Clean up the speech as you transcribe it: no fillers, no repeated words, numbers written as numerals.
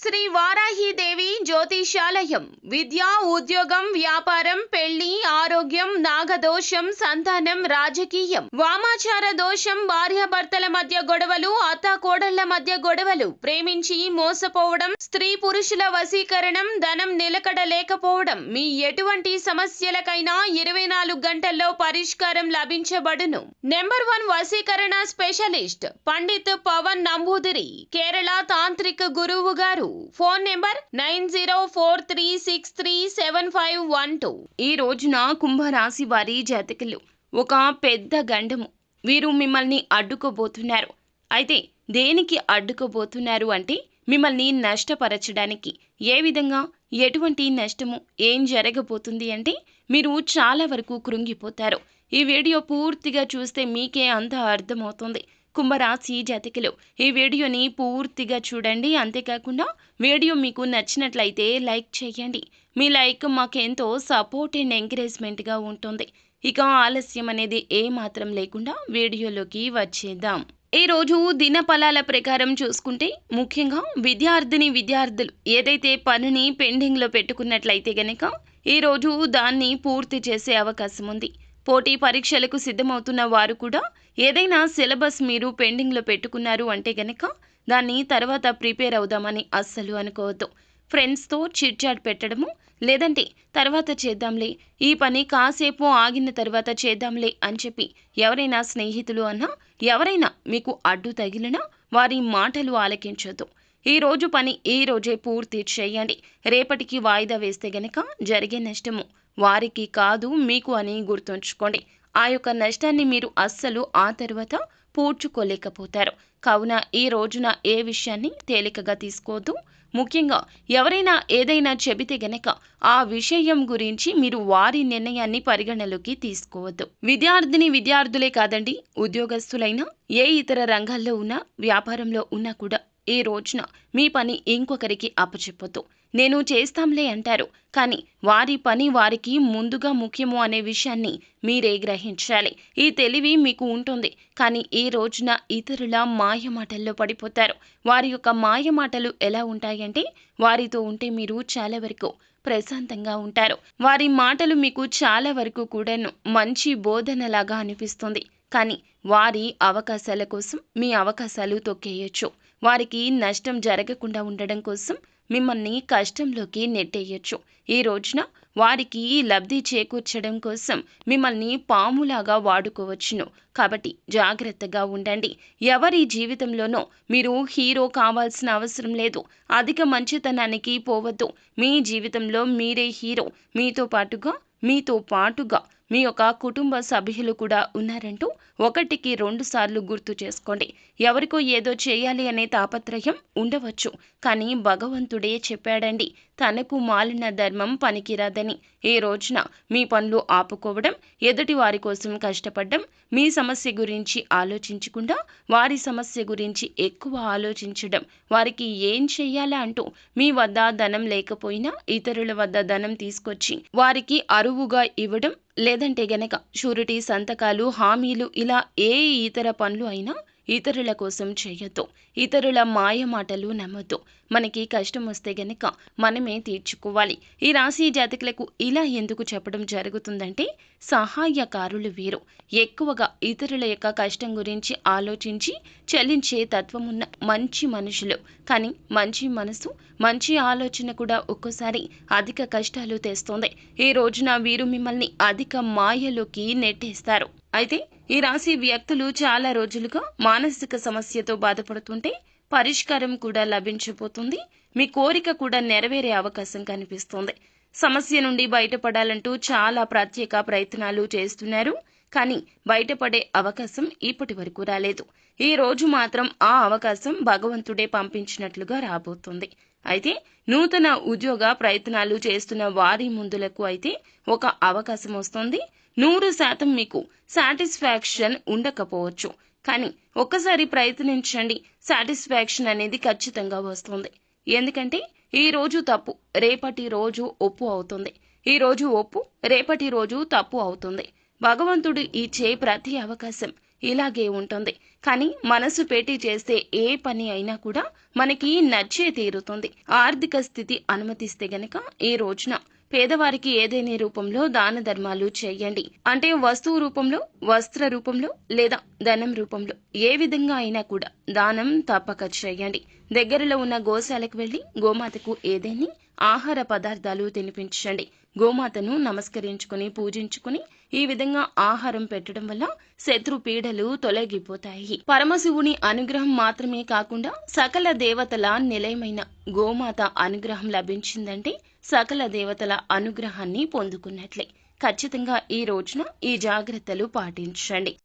శ్రీ వారాహిదేవి జ్యోతిషాలయం విద్య ఉద్యోగం వ్యాపారం పెళ్లి ఆరోగ్యం నాగదోషం సంతానం రాజకీయం వామాచార దోషం భార్యాభర్తల మధ్య గొడవలు అత్తాకోడళ్ల మధ్య గొడవలు ప్రేమించి మోసపోవడం స్త్రీ పురుషుల వశీకరణం ధనం నిలకడ లేకపోవడం మీ ఎటువంటి సమస్యలకైనా 24 గంటల్లో పరిష్కారం లభించబడును. నెంబర్ 1 వశీకరణ స్పెషలిస్ట్ పండిత్ పవన్ నంబూదిరి కేరళ తాంత్రిక గురువు గారు. Phone number 9043637512. ఈ రోజున కుంభరాశి వారి జాతకులు ఒక పెద్ద గండము. వీరు మిమ్మల్ని అడ్డుకోబోతున్నారు. అయితే దేనికి అడ్డుకోబోతున్నారు అంటే మిమ్మల్ని నష్టపరచడానికి. ఏ విధంగా, ఎటువంటి నష్టము, ఏం జరగబోతుంది అంటే మీరు చాలా వరకు కృంగిపోతారు. ఈ వీడియో పూర్తిగా చూస్తే మీకే అంతా అర్థమవుతుంది. కుంభరాశి జాతకులు ఈ వీడియోని పూర్తిగా చూడండి. అంతేకాకుండా వీడియో మీకు నచ్చినట్లయితే లైక్ చేయండి. మీ లైక్ మాకెంతో సపోర్ట్ అండ్ ఎంకరేజ్మెంట్గా ఉంటుంది. ఇక ఆలస్యం అనేది ఏమాత్రం లేకుండా వీడియోలోకి వచ్చేద్దాం. ఈ రోజు దినఫలాల ప్రకారం చూసుకుంటే ముఖ్యంగా విద్యార్థులు ఏదైతే పనిని పెండింగ్లో పెట్టుకున్నట్లయితే గనక ఈరోజు దాన్ని పూర్తి చేసే అవకాశం ఉంది. పోటీ పరీక్షలకు సిద్ధమవుతున్న వారు కూడా ఏదైనా సిలబస్ మీరు పెండింగ్లో పెట్టుకున్నారు అంటే గనక దాన్ని తర్వాత ప్రిపేర్ అవుదామని అస్సలు అనుకోవద్దు. ఫ్రెండ్స్తో చిట్ చాట్ పెట్టడము, లేదంటే తర్వాత చేద్దాంలే, ఈ పని కాసేపు ఆగిన తర్వాత చేద్దాంలే అని చెప్పి ఎవరైనా స్నేహితులు అన్నా ఎవరైనా మీకు అడ్డు తగిలినా వారి మాటలు ఆలకించొద్దు. ఈ రోజు పని ఈ రోజే పూర్తి చేయండి. రేపటికి వాయిదా వేస్తే గనక జరిగే నష్టము వారికి కాదు మీకు అని గుర్తుంచుకోండి. ఆ యొక్క నష్టాన్ని మీరు అస్సలు ఆ తర్వాత పూడ్చుకోలేకపోతారు. కావున ఈ రోజున ఏ విషయాన్ని తేలికగా తీసుకోవద్దు. ముఖ్యంగా ఎవరైనా ఏదైనా చెబితే గనక ఆ విషయం గురించి మీరు వారి నిర్ణయాన్ని పరిగణలోకి తీసుకోవద్దు. విద్యార్థులే కాదండి, ఉద్యోగస్తులైనా ఏ ఇతర రంగాల్లో ఉన్నా వ్యాపారంలో ఉన్నా కూడా ఈ రోజున మీ పని ఇంకొకరికి అప్పచెప్పొద్దు. నేను చేస్తాంలే అంటారు, కానీ వారి పని వారికి ముందుగా ముఖ్యము అనే విషయాన్ని మీరే గ్రహించాలి. ఈ తెలివి మీకు ఉంటుంది, కానీ ఈ రోజున ఇతరుల మాయమాటల్లో పడిపోతారు. వారి యొక్క మాయమాటలు ఎలా ఉంటాయంటే వారితో ఉంటే మీరు చాలా వరకు ప్రశాంతంగా ఉంటారు. వారి మాటలు మీకు చాలా వరకు కూడాను మంచి బోధనలాగా అనిపిస్తుంది, కానీ వారి అవకాశాల కోసం మీ అవకాశాలు తొక్కేయచ్చు. వారికి నష్టం జరగకుండా ఉండడం కోసం మిమ్మల్ని కష్టంలోకి నెట్టేయచ్చు. ఈ రోజున వారికి లబ్ధి చేకూర్చడం కోసం మిమ్మల్ని పాములాగా వాడుకోవచ్చును. కాబట్టి జాగ్రత్తగా ఉండండి. ఎవరి జీవితంలోనో మీరు హీరో కావాల్సిన అవసరం లేదు. అధిక మంచితనానికి పోవద్దు. మీ జీవితంలో మీరే హీరో. మీతో పాటుగా మీ యొక్క కుటుంబ సభ్యులు కూడా ఉన్నారంటూ 1కి 2 సార్లు గుర్తు చేసుకోండి. ఎవరికో ఏదో చేయాలి అనే తాపత్రయం ఉండవచ్చు, కానీ భగవంతుడే చెప్పాడండి, తనకు మాలిన ధర్మం పనికిరాదని. ఈ రోజున మీ పనులు ఆపుకోవడం, ఎదుటి వారి కోసం కష్టపడడం, మీ సమస్య గురించి ఆలోచించకుండా వారి సమస్య గురించి ఎక్కువ ఆలోచించడం, వారికి ఏం చెయ్యాలా అంటూ మీ వద్ద ధనం లేకపోయినా ఇతరుల వద్ద ధనం తీసుకొచ్చి వారికి అరువుగా ఇవ్వడం, లేదంటే గనక షూరిటీ సంతకాలు, హామీలు, ఇలా ఏ ఇతర పనులు అయినా ఇతరుల కోసం చేయొద్దు. ఇతరుల మాయ మాటలు నమ్మొద్దు. మనకి కష్టం వస్తే గనక మనమే తీర్చుకోవాలి. ఈ రాశి జాతకులకు ఇలా ఎందుకు చెప్పడం జరుగుతుందంటే సహాయకారులు వీరు ఎక్కువగా ఇతరుల యొక్క కష్టం గురించి ఆలోచించి చెల్లించే తత్వం ఉన్న మంచి మనుషులు. కానీ మంచి మనసు, మంచి ఆలోచన కూడా ఒక్కోసారి అధిక కష్టాలు తెస్తుంది. ఈ రోజున వీరు మిమ్మల్ని అధిక మాయలోకి నెట్టేస్తారు. అయితే ఈ రాశి వ్యక్తులు చాలా రోజులుగా మానసిక సమస్యతో బాధపడుతుంటే పరిష్కారం కూడా లభించబోతుంది. మీ కోరిక కూడా నెరవేరే అవకాశం కనిపిస్తుంది. సమస్య నుండి బయటపడాలంటూ చాలా ప్రత్యేక ప్రయత్నాలు చేస్తున్నారు, కానీ బయటపడే అవకాశం ఇప్పటి వరకు రాలేదు. ఈ రోజు మాత్రం ఆ అవకాశం భగవంతుడే పంపించినట్లుగా రాబోతుంది. అయితే నూతన ఉద్యోగ ప్రయత్నాలు చేస్తున్న వారి ముందులకు అయితే ఒక అవకాశం వస్తుంది. 100% మీకు సాటిస్ఫాక్షన్ ఉండకపోవచ్చు, కానీ ఒక్కసారి ప్రయత్నించండి. సాటిస్ఫాక్షన్ అనేది ఖచ్చితంగా వస్తుంది. ఎందుకంటే ఈ రోజు తప్పు రేపటి రోజు ఒప్పు అవుతుంది. ఈ రోజు ఒప్పు రేపటి రోజు తప్పు అవుతుంది. భగవంతుడు ఇచ్చే ప్రతి అవకాశం ఇలాగే ఉంటుంది. కానీ మనసు పెట్టి చేస్తే ఏ పని అయినా కూడా మనకి నచ్చే తీరుతుంది. ఆర్థిక స్థితి అనుమతిస్తే గనక ఈ రోజున పేదవారికి ఏదైనా రూపంలో దాన ధర్మాలు చేయండి. అంటే వస్తువు రూపంలో, వస్త్ర రూపంలో లేదా ధనం రూపంలో ఏ విధంగా అయినా కూడా దానం తప్పక చేయండి. దగ్గరలో ఉన్న గోశాలకు వెళ్లి గోమాతకు ఏదైనా ఆహార పదార్థాలు తినిపించండి. గోమాతను నమస్కరించుకుని పూజించుకుని ఈ విధంగా ఆహారం పెట్టడం వల్ల శత్రు పీడలు తొలగిపోతాయి. పరమశివుని అనుగ్రహం మాత్రమే కాకుండా సకల దేవతల నిలయమైన గోమాత అనుగ్రహం లభించిందంటే సకల దేవతల అనుగ్రహాన్ని పొందుకున్నట్లే. ఖచ్చితంగా ఈ రోజున ఈ జాగ్రత్తలు పాటించండి.